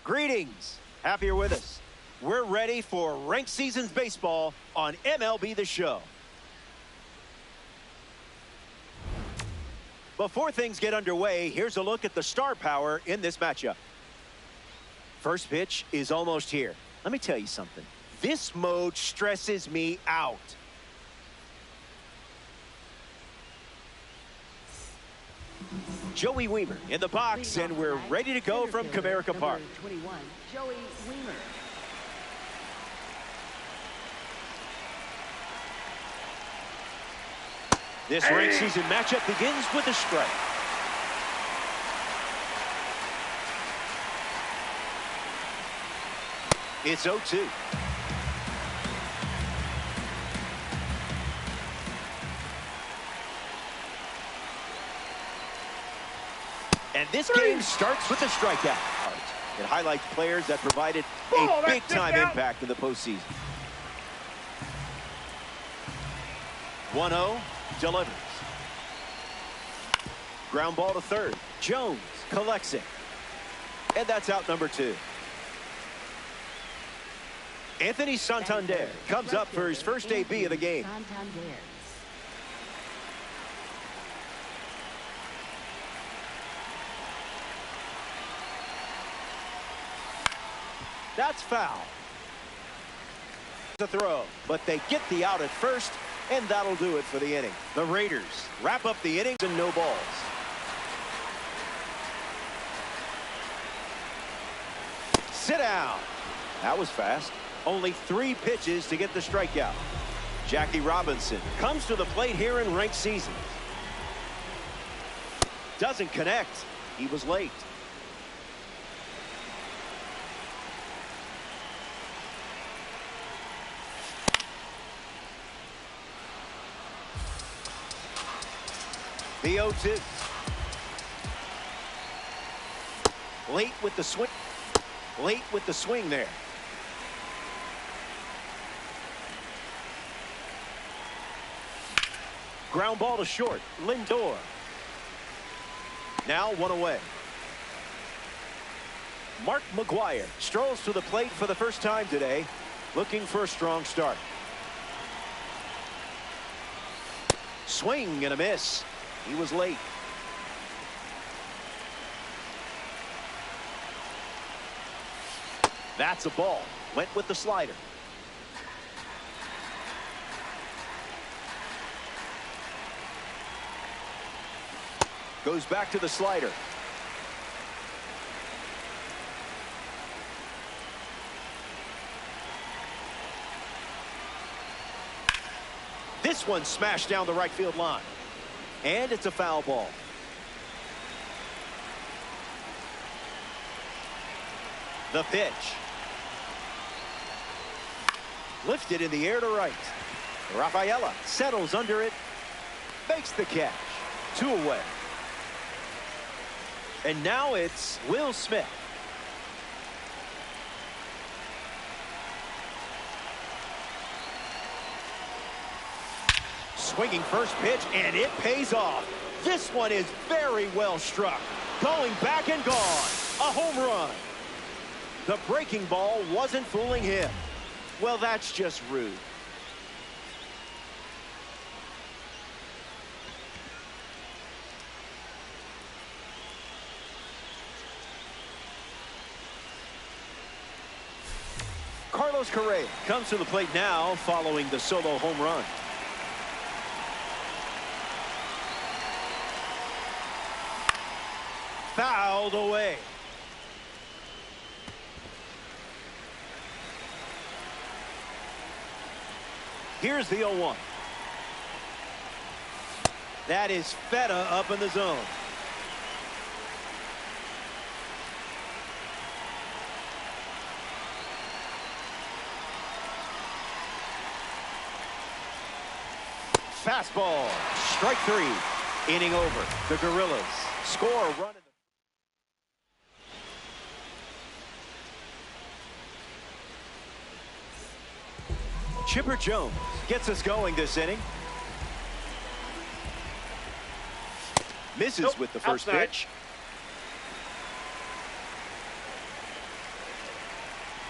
Greetings. Happy you're with us. We're ready for Ranked Seasons Baseball on MLB The Show. Before things get underway, here's a look at the star power in this matchup. First pitch is almost here. Let me tell you something. This mode stresses me out. Joey Wiemer in the box, and we're ready to go from Comerica Park. 21, Joey Wiemer. This ranked season matchup begins with a strike. It's 0-2. And this game starts with a strikeout. It highlights players that provided a big-time impact in the postseason. 1-0, delivers. Ground ball to third. Jones collects it. And that's out number 2. Anthony Santander comes up for his first AB of the game. That's foul. The throw, but they get the out at first, and that'll do it for the inning. The Raiders wrap up the innings and no balls. Sit down. That was fast. Only 3 pitches to get the strikeout. Jackie Robinson comes to the plate here in ranked seasons. Doesn't connect. He was late. The 0-2. Late with the swing. Late with the swing there. Ground ball to short. Lindor. Now 1 away. Mark McGwire strolls to the plate for the first time today, looking for a strong start. Swing and a miss. He was late. That's a ball. Went with the slider. Goes back to the slider. This one smashed down the right field line. And it's a foul ball. The pitch. Lifted in the air to right. Rafaela settles under it. Makes the catch. 2 away. And now it's Will Smith. Swinging first pitch, and it pays off. This one is very well struck. Going back and gone. A home run. The breaking ball wasn't fooling him. Well, that's just rude. Carlos Correa comes to the plate now following the solo home run. Fouled away. Here's the 0-1. That is Feta up in the zone. Fastball. Strike 3. Inning over. The Gorillas score a run. Chipper Jones gets us going this inning. Misses with the first pitch.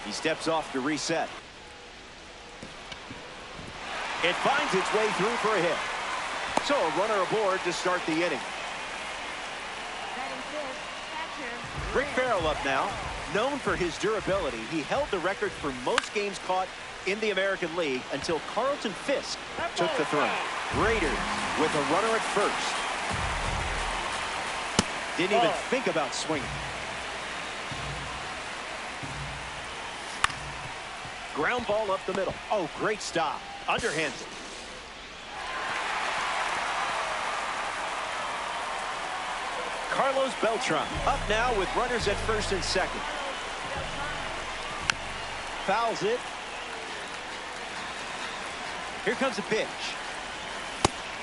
He steps off to reset. It finds its way through for a hit. So a runner aboard to start the inning. Rick Farrell up now. Known for his durability, he held the record for most games caught in the American League until Carlton Fisk took the throne. Raiders with a runner at first. Didn't even think about swinging. Ground ball up the middle. Oh, great stop. Underhands it. Carlos Beltran up now with runners at first and second. Fouls it. Here comes a pitch.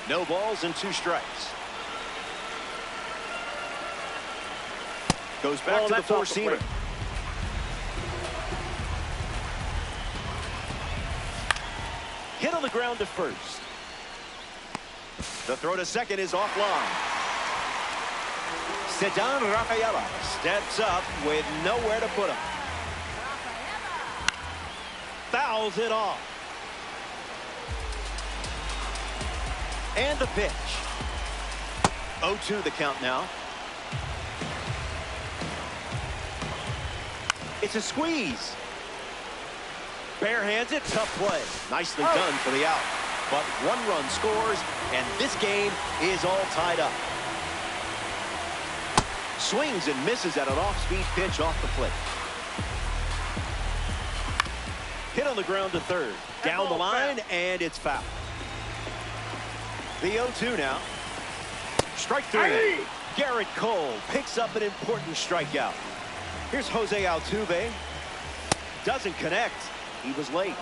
No balls and 2 strikes. Goes back to the four-seamer. Hit on the ground to first. The throw to second is offline. Ceddanne Rafaela steps up with nowhere to put him. Fouls it off. And the pitch. 0-2 the count now. It's a squeeze. Barehands it. Tough play. Nicely done for the out. But 1 run scores, and this game is all tied up. Swings and misses at an off-speed pitch off the plate. Hit on the ground to third. Down the line, and it's foul. The 0-2 now. Strike 3. Garrett Cole picks up an important strikeout. Here's Jose Altuve. Doesn't connect. He was late.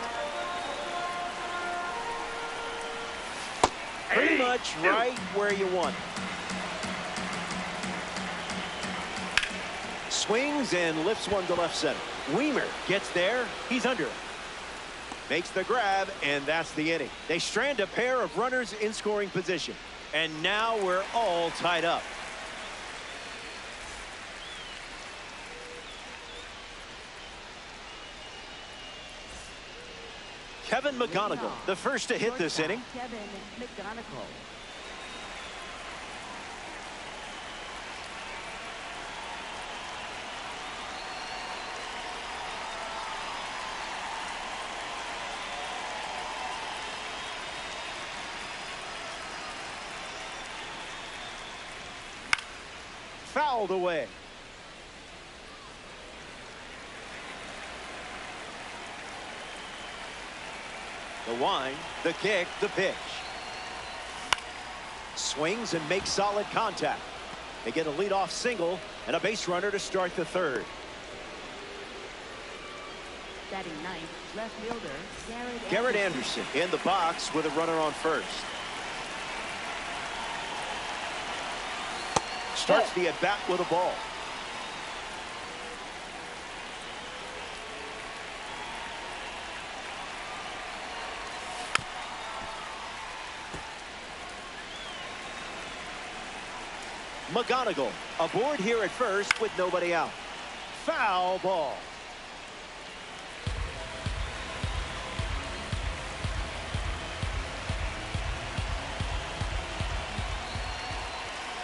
Pretty much right where you want. Swings and lifts one to left center. Weimer gets there. He's under it. Makes the grab, and that's the inning. They strand a pair of runners in scoring position. And now we're all tied up. Kevin McGonigal, the first to hit this inning. Kevin McGonigal. Fouled away. The wind, the kick, the pitch. Swings and makes solid contact. They get a leadoff single and a base runner to start the third. Batting ninth, left fielder Garrett Anderson in the box with a runner on first. Starts the at-bat with a ball. McGonigal aboard here at first with nobody out. Foul ball.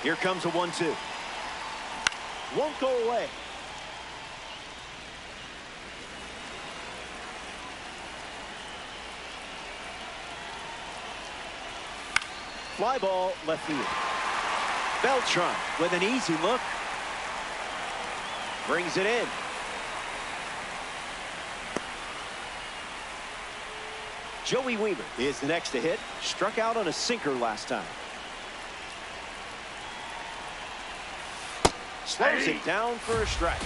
Here comes a 1-2. Won't go away. Fly ball left field. Beltran with an easy look. Brings it in. Joey Weaver is the next to hit. Struck out on a sinker last time. Slows it down for a strike.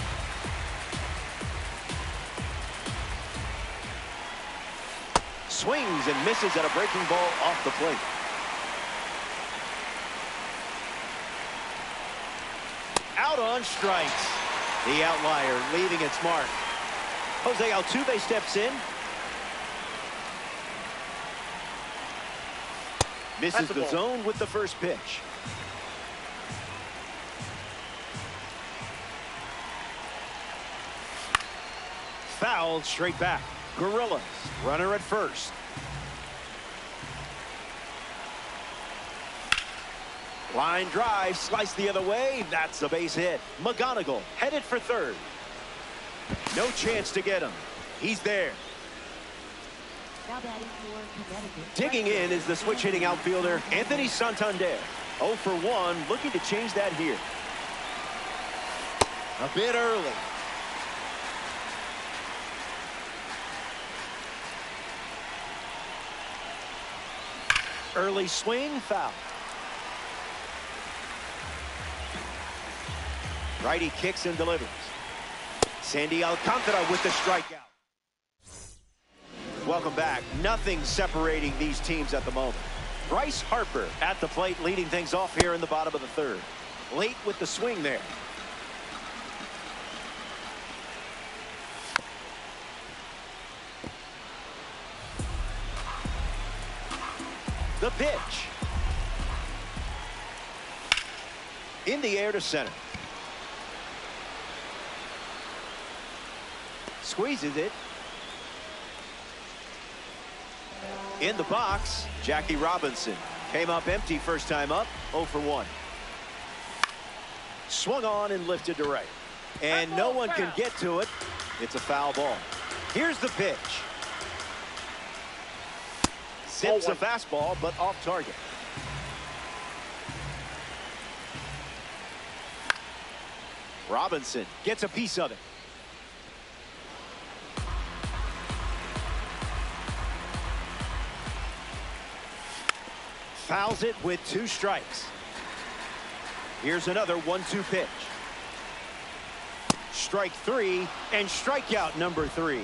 Swings and misses at a breaking ball off the plate. Out on strikes. The outlier leaving its mark. Jose Altuve steps in. Misses the zone with the first pitch. Fouled straight back. Gorillas. Runner at first. Line drive, slice the other way. That's a base hit. McGonigal headed for third. No chance to get him. He's there. Now batting for Connecticut. Digging in is the switch-hitting outfielder, Anthony Santander. 0 for 1, looking to change that here. A bit early. Early swing, foul. Righty kicks and delivers. Sandy Alcantara with the strikeout. Welcome back. Nothing separating these teams at the moment. Bryce Harper at the plate, leading things off here in the bottom of the third. Late with the swing there. The pitch. In the air to center. Squeezes it. In the box, Jackie Robinson. Came up empty first time up, 0 for 1. Swung on and lifted to right. And no one can get to it. It's a foul ball. Here's the pitch. Zips a fastball, but off target. Robinson gets a piece of it. Fouls it with 2 strikes. Here's another 1-2 pitch. Strike 3 and strikeout number 3.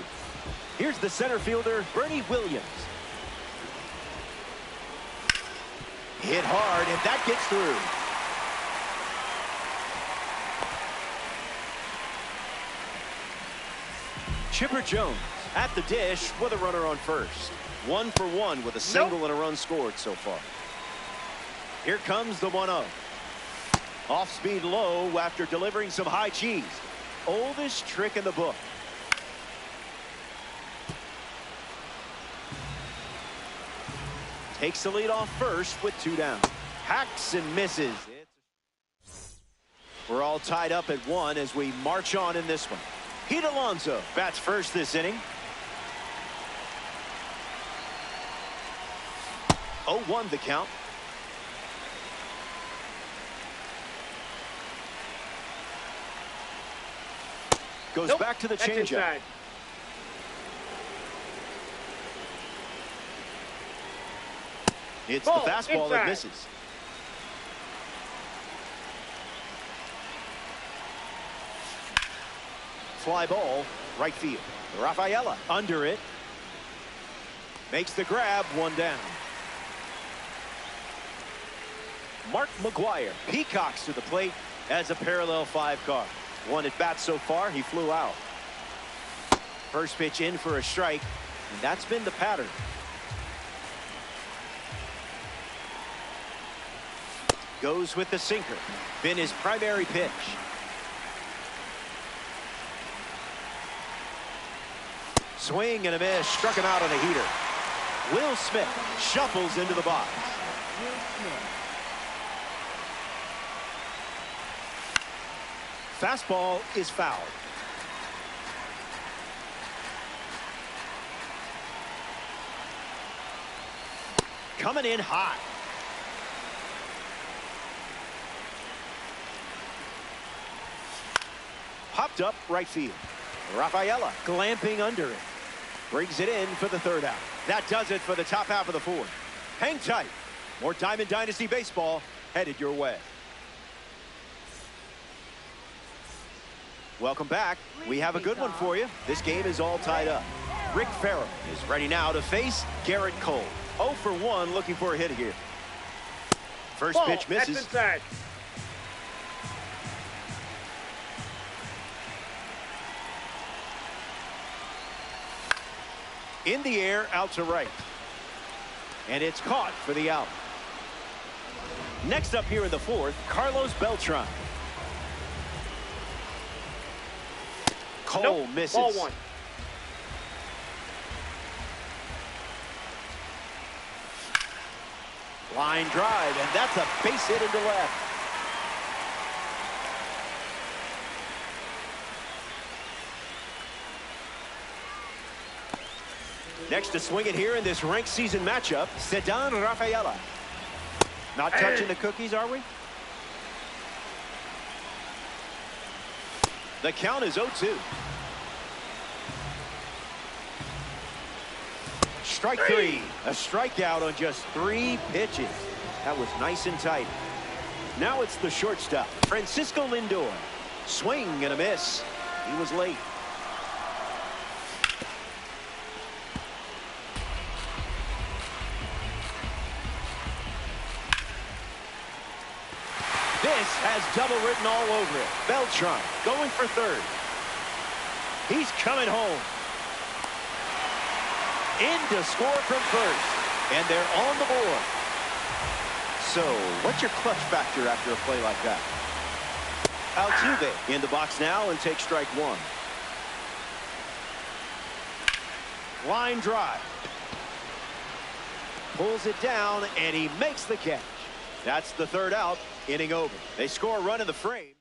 Here's the center fielder, Bernie Williams. Hit hard, and that gets through. Chipper Jones at the dish with a runner on first. 1 for 1 with a single and a run scored so far. Here comes the 1-0. Off speed low after delivering some high cheese. Oldest trick in the book. Takes the lead off first with 2 down. Hacks and misses. We're all tied up at 1 as we march on in this one. Pete Alonso bats first this inning. 0-1 the count. Goes back to the changeup. It's the fastball that misses. Fly ball, right field. Rafaela under it. Makes the grab, 1 down. Mark McGuire peacocks to the plate as a parallel 5 car. 1 at bat so far, he flew out. First pitch in for a strike, and that's been the pattern. Goes with the sinker. Been his primary pitch. Swing and a miss. Struck him out on a heater. Will Smith shuffles into the box. Will Smith. Fastball is fouled. Coming in hot. Popped up right field. Rafaela glamping under it. Brings it in for the third out. That does it for the top half of the fourth. Hang tight. More Diamond Dynasty baseball headed your way. Welcome back. We have a good one for you. This game is all tied up. Rick Farrell is ready now to face Garrett Cole. 0 for 1, looking for a hit here. First pitch misses. In the air, out to right. And it's caught for the out. Next up here in the fourth, Carlos Beltran. Cole misses. Ball one. Line drive, and that's a base hit into left. Next to swing it here in this ranked season matchup, Sedan Rafaela. Not touching the cookies, are we? The count is 0-2. Strike three. A strikeout on just 3 pitches. That was nice and tight. Now it's the shortstop, Francisco Lindor. Swing and a miss. He was late. This has double written all over it. Beltran going for third. He's coming home. In to score from first. And they're on the board. So, what's your clutch factor after a play like that? Altuve in the box now and takes strike one. Line drive. Pulls it down, and he makes the catch. That's the third out. Inning over. They score a run in the frame.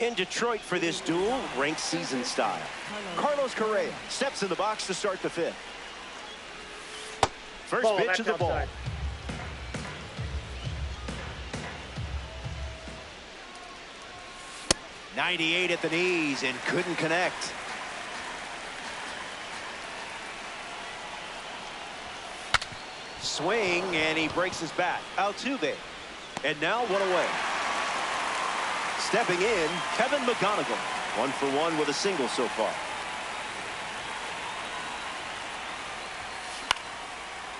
In Detroit for this duel, ranked season style. Carlos Correa steps in the box to start the fifth. First pitch of the ball. 98 at the knees and couldn't connect. Swing, and he breaks his bat. Altuve. And now one away. Stepping in, Kevin McGonigal. 1 for 1 with a single so far.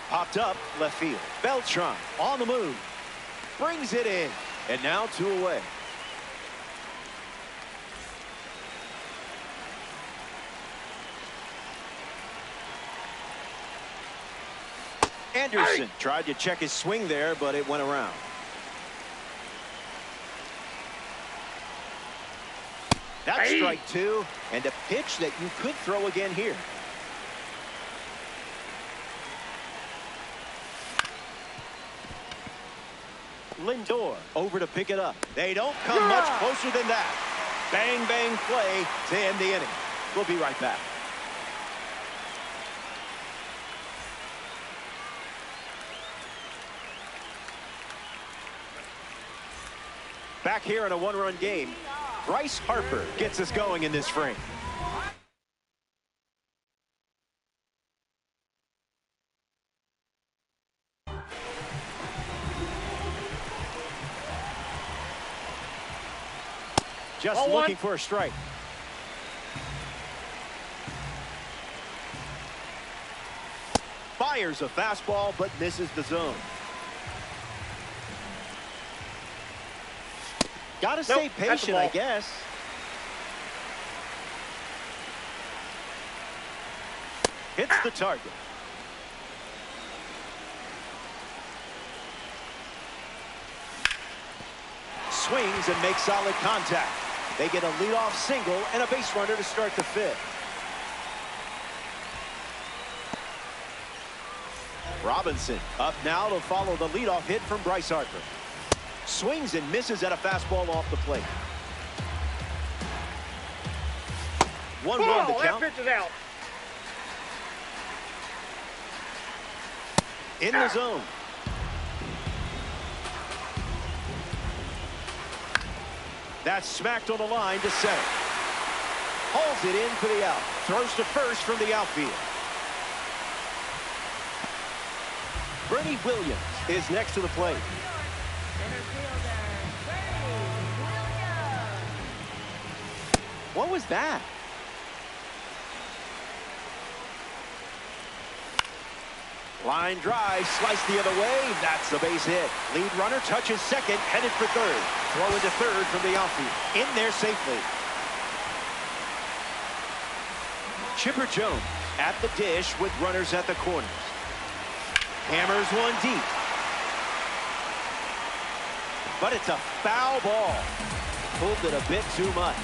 Popped up left field. Beltran on the move. Brings it in. And now 2 away. Anderson tried to check his swing there, but it went around. That's strike 2, and a pitch that you could throw again here. Lindor over to pick it up. They don't come much closer than that. Bang, bang play to end the inning. We'll be right back. Back here in a 1-run game, Bryce Harper gets us going in this frame. Just looking for a strike. Fires a fastball, but misses the zone. Got to stay patient, I guess. Hits the target. Swings and makes solid contact. They get a leadoff single and a base runner to start the fifth. Robinson up now to follow the leadoff hit from Bryce Harper. Swings and misses at a fastball off the plate. 1-1 the count. That pitch is out. In the zone. That's smacked on the line to center. Hauls it in for the out. Throws to first from the outfield. Bernie Williams is next to the plate. What was that? Line drive, sliced the other way. That's a base hit. Lead runner touches second, headed for third. Throw into third from the outfield. In there safely. Chipper Jones at the dish with runners at the corners. Hammers one deep. But it's a foul ball. Pulled it a bit too much.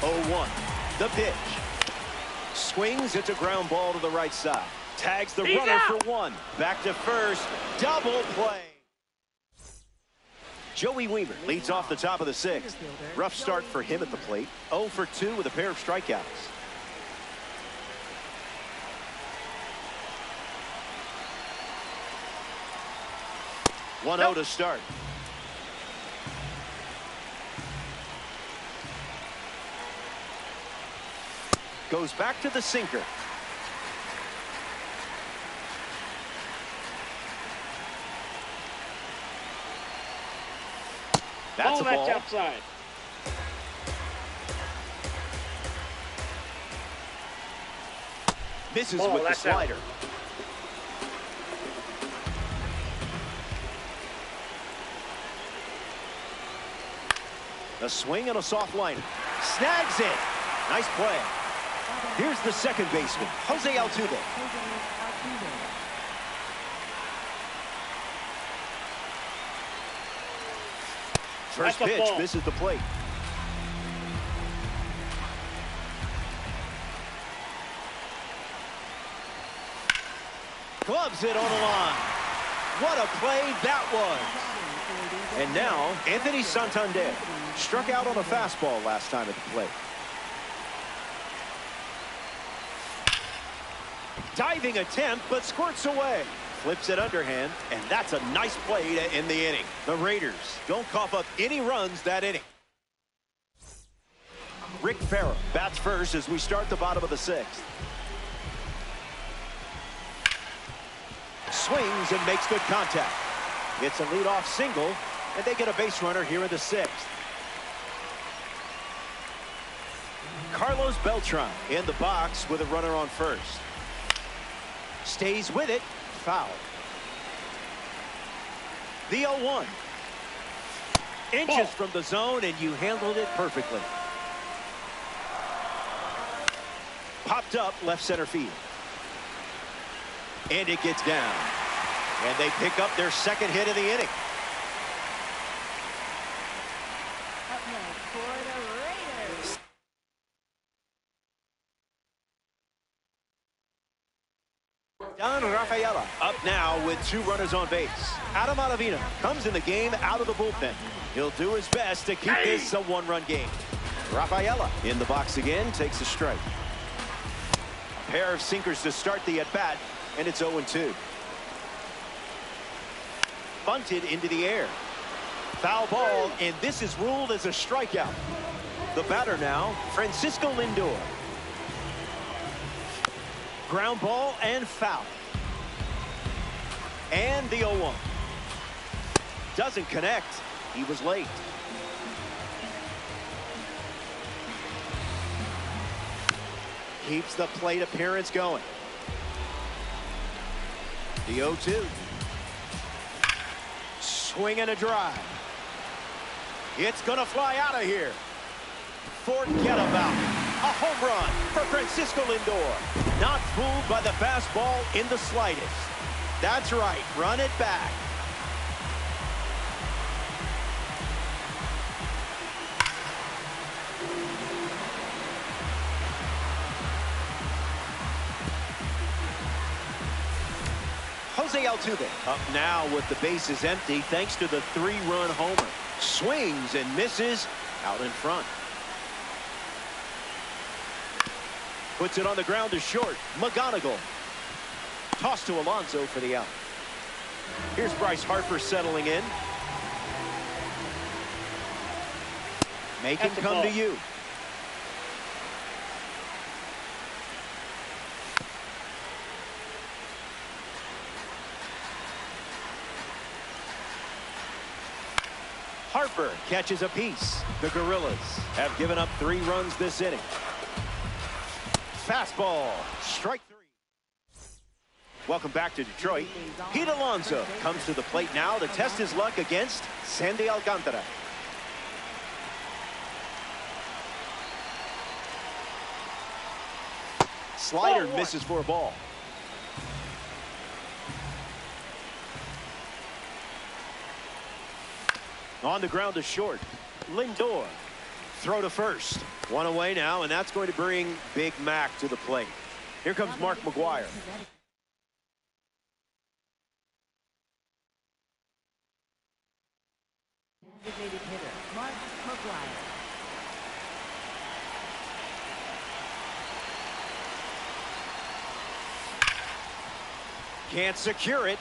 0-1. The pitch. Swings. It's a ground ball to the right side. Tags the runner for one. Back to first. Double play. Joey Weaver leads off the top of the sixth. Rough start for him at the plate. 0 for 2 with a pair of strikeouts. Nope. 1-0 to start. Goes back to the sinker. That's a ball. That's outside. Misses with the slider. Out. A swing and a soft liner. Snags it. Nice play. Here's the second baseman, Jose Altuve. First pitch misses the plate. Gloves it on the line. What a play that was. And now, Anthony Santander struck out on a fastball last time at the plate. Diving attempt, but squirts away. Flips it underhand, and that's a nice play to end the inning. The Raiders don't cough up any runs that inning. Rick Farrell bats first as we start the bottom of the sixth. Swings and makes good contact. It's a leadoff single, and they get a base runner here in the sixth. Carlos Beltran in the box with a runner on first. Stays with it. Foul. The 0-1. Inches from the zone, and you handled it perfectly. Popped up left center field. And it gets down. And they pick up their second hit of the inning. Up next for the Raiders. Don Rafaela up now with 2 runners on base. Adam Ottavino comes in the game out of the bullpen. He'll do his best to keep this a 1-run game. Rafaela in the box again, takes a strike. A pair of sinkers to start the at-bat, and it's 0-2. Bunted into the air. Foul ball, and this is ruled as a strikeout. The batter now, Francisco Lindor. Ground ball and foul. And the 0-1. Doesn't connect. He was late. Keeps the plate appearance going. The 0-2. Swing and a drive. It's going to fly out of here. Forget about it. A home run for Francisco Lindor. Not fooled by the fastball in the slightest. That's right. Run it back. Jose Altuve up now with the bases empty thanks to the 3-run homer. Swings and misses out in front. Puts it on the ground to short. McGonigal. Toss to Alonso for the out. Here's Bryce Harper settling in. Make him come to you. Harper catches a piece. The Gorillas have given up 3 runs this inning. Fastball. Strike 3. Welcome back to Detroit. Pete Alonso comes to the plate now to test his luck against Sandy Alcantara. Slider misses for a ball. On the ground to short. Lindor. Throw to first. 1 away now, and that's going to bring Big Mac to the plate. Here comes Mark McGwire. Designated hitter, Mark McGwire. Can't secure it.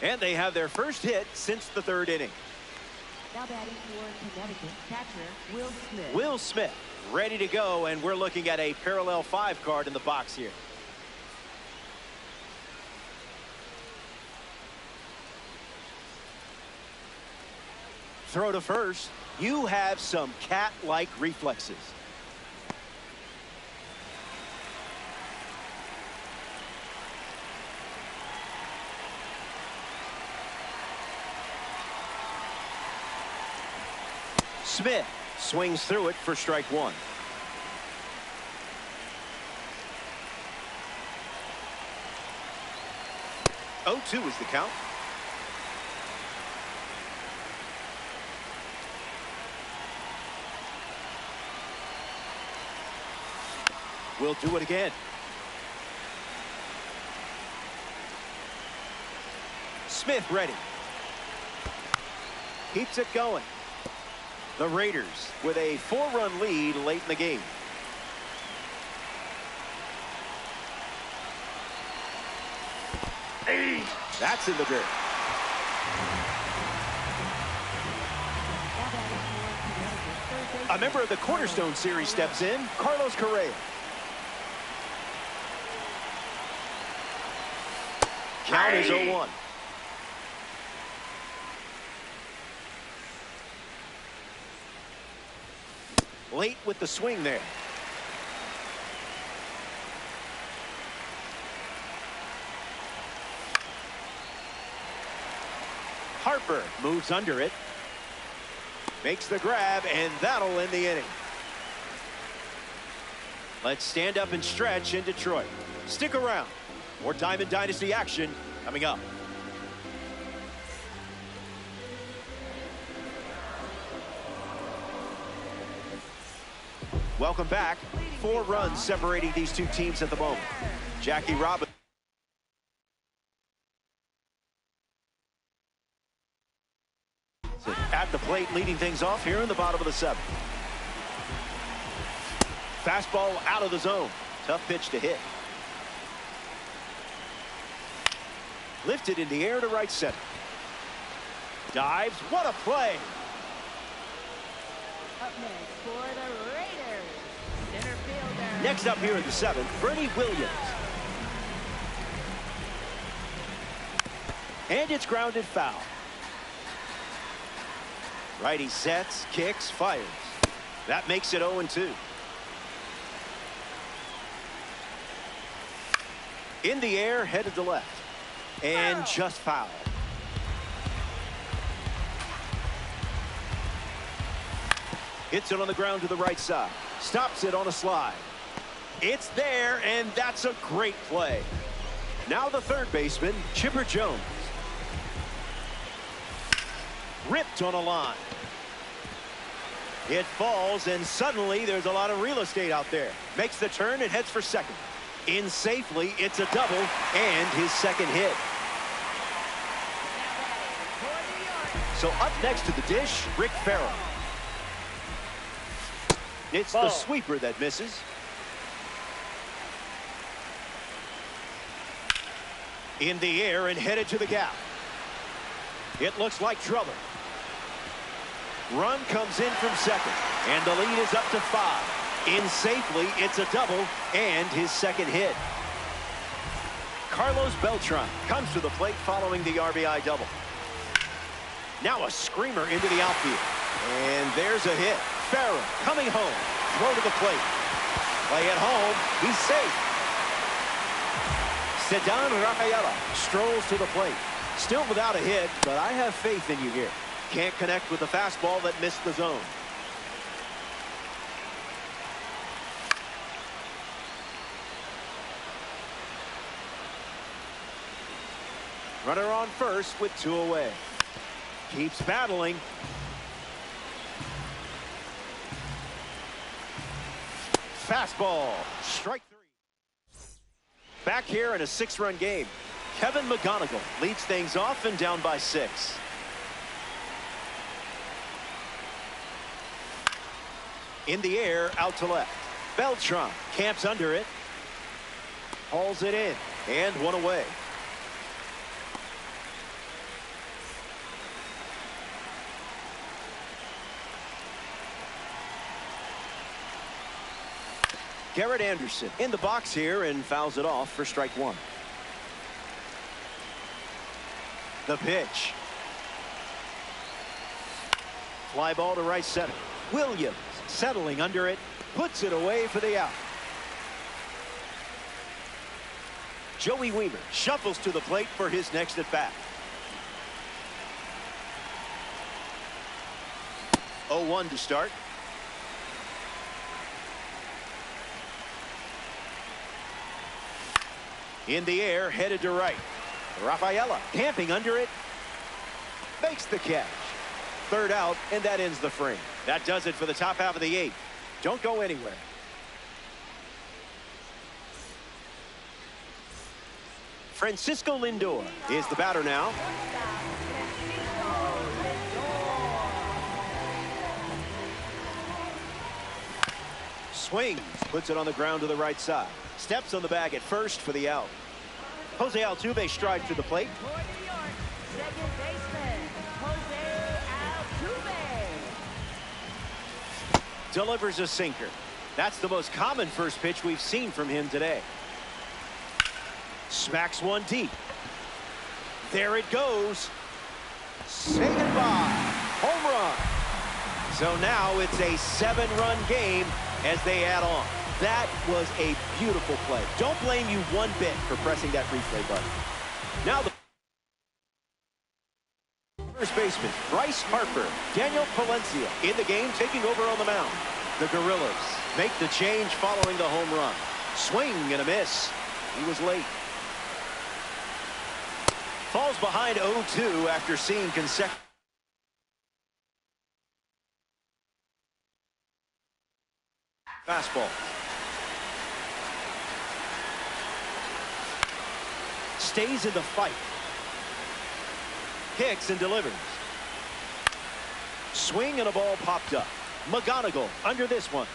And they have their first hit since the 3rd inning. Now batting for Connecticut, catcher Will Smith. Will Smith ready to go, and we're looking at a parallel 5 card in the box here. Throw to first. You have some cat-like reflexes. Smith swings through it for strike 1. Oh, 2 is the count. We'll do it again. Smith ready. Keeps it going. The Raiders with a 4-run lead late in the game. Hey, that's in the dirt. A member of the Cornerstone Series steps in, Carlos Correa. Count is 0-1. Late with the swing there. Harper moves under it. Makes the grab, and that'll end the inning. Let's stand up and stretch in Detroit. Stick around. More Diamond Dynasty action coming up. Welcome back. 4 runs separating these 2 teams at the moment. Jackie Robinson. At the plate, leading things off here in the bottom of the 7th. Fastball out of the zone. Tough pitch to hit. Lifted in the air to right center. Dives. What a play. Up next for the Raiders, center fielder. Next up here in the 7th, Bernie Williams. And it's grounded foul. Righty sets, kicks, fires. That makes it 0-2. In the air, headed to left. And just foul. Hits it on the ground to the right side. Stops it on a slide. It's there, and that's a great play. Now the 3rd baseman, Chipper Jones. Ripped on a line. It falls, and suddenly there's a lot of real estate out there. Makes the turn and heads for second. In safely, it's a double, and his 2nd hit. So up next to the dish, Rick Farrell. It's the sweeper that misses. In the air and headed to the gap. It looks like trouble. Run comes in from second, and the lead is up to 5. In safely, it's a double and his second hit. Carlos Beltran comes to the plate following the RBI double. Now a screamer into the outfield. And there's a hit. Farrell coming home. Throw to the plate. Play at home. He's safe. Ceddanne Rafaela strolls to the plate. Still without a hit, but I have faith in you here. Can't connect with the fastball that missed the zone. Runner on first with 2 away. Keeps battling. Fastball. Strike 3. Back here in a 6-run game. Kevin McGonigal leads things off and down by 6. In the air, out to left. Beltran camps under it. Hauls it in. And 1 away. Garrett Anderson in the box here and fouls it off for strike 1. The pitch. Fly ball to right center. Williams settling under it, puts it away for the out. Joey Wiemer shuffles to the plate for his next at bat. 0-1 to start. In the air, headed to right. Rafaela camping under it. Makes the catch. 3rd out, and that ends the frame. That does it for the top half of the 8th. Don't go anywhere. Francisco Lindor is the batter now. Swings, puts it on the ground to the right side. Steps on the bag at first for the out. Jose Altuve strides to the plate. Second baseman, Jose Altuve. Delivers a sinker. That's the most common first pitch we've seen from him today. Smacks one deep. There it goes. Say goodbye. Home run. So now it's a 7-run game as they add on. That was a beautiful play. Don't blame you one bit for pressing that replay button. Now the first baseman, Bryce Harper, Daniel Palencia in the game, taking over on the mound. The Gorillas make the change following the home run. Swing and a miss. He was late. Falls behind 0-2 after seeing consecutive. Fastball. Stays in the fight. Kicks and delivers. Swing and a ball popped up. McGonigal under this one.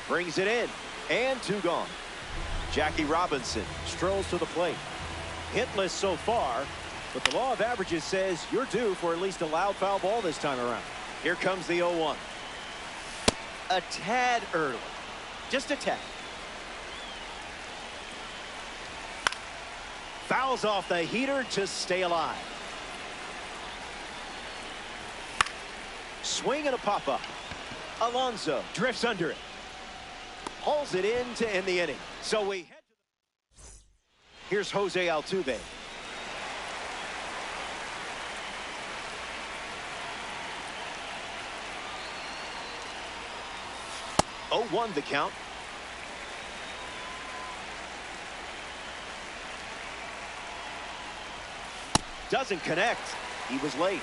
Brings it in. And 2 gone. Jackie Robinson strolls to the plate. Hitless so far, but the law of averages says you're due for at least a loud foul ball this time around. Here comes the 0-1. A tad early. Just a tad. Fouls off the heater to stay alive. Swing and a pop-up. Alonso drifts under it. Hauls it in to end the inning. So we head to the... Here's Jose Altuve. Oh, 0-1 the count. Doesn't connect. He was late.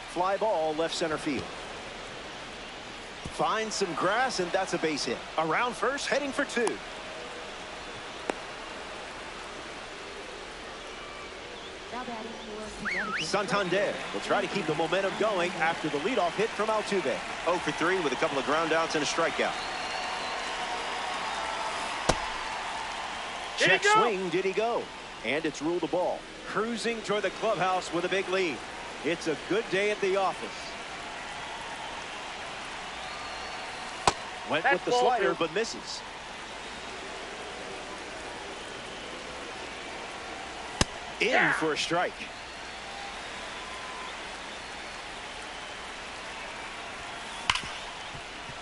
Fly ball left center field. Finds some grass, and that's a base hit. Around first, heading for 2. Now batting for Connecticut. Santander will try to keep the momentum going after the leadoff hit from Altuve. 0 for 3 with a couple of ground outs and a strikeout. Check swing, did he go? And it's ruled a ball. Cruising toward the clubhouse with a big lead. It's a good day at the office. Went with the slider, but misses. In for a strike.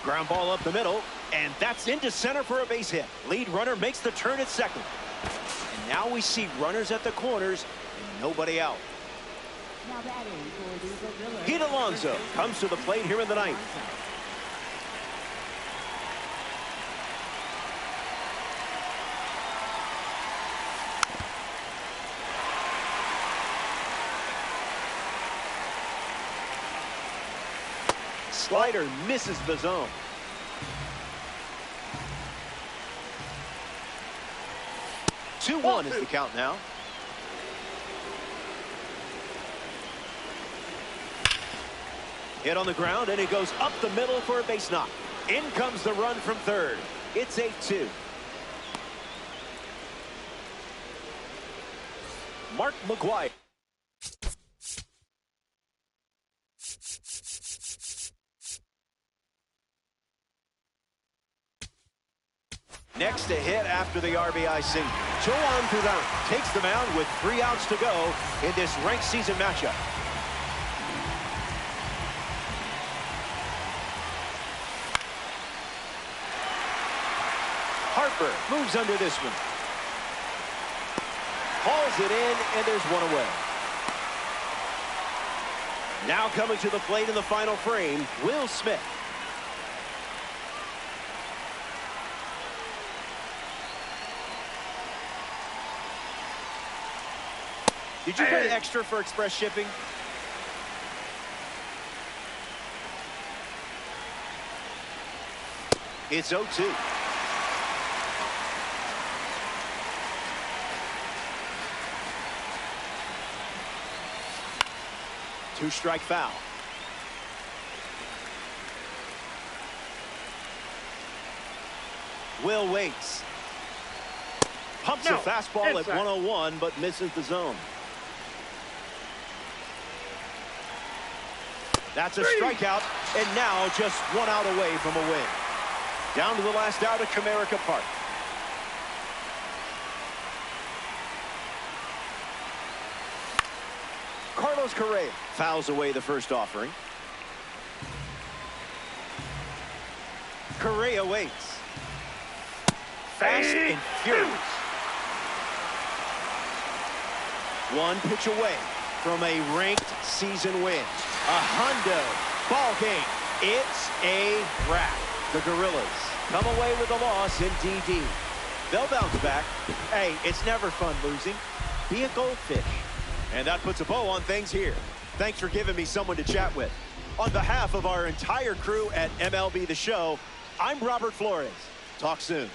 Ground ball up the middle, and that's into center for a base hit. Lead runner makes the turn at second. And now we see runners at the corners and nobody out. Now batting for the Gorillas. Pete Alonso comes to the plate here in the ninth. Slider misses the zone. Two-one is the count now. Hit on the ground, and it goes up the middle for a base knock. In comes the run from third. It's 8-2. Mark McGuire. Next to hit after the RBI single. Joan Duran takes the mound with 3 outs to go in this ranked season matchup. Harper moves under this one. Hauls it in, and there's one away. Now coming to the plate in the final frame, Will Smith. Did you pay extra for express shipping? It's 0-2. Two-strike foul. Will waits. Pumps a fastball at 101, but misses the zone. That's a strikeout, and now just 1 out away from a win. Down to the last out at Comerica Park. Carlos Correa fouls away the first offering. Correa waits. Fast and furious. One pitch away from a ranked season win. A hundo ball game. It's a wrap. The Gorillas come away with a loss in DD. They'll bounce back. Hey, it's never fun losing. Be a goldfish. And that puts a bow on things here. Thanks for giving me someone to chat with. On behalf of our entire crew at MLB The Show, I'm Robert Flores. Talk soon.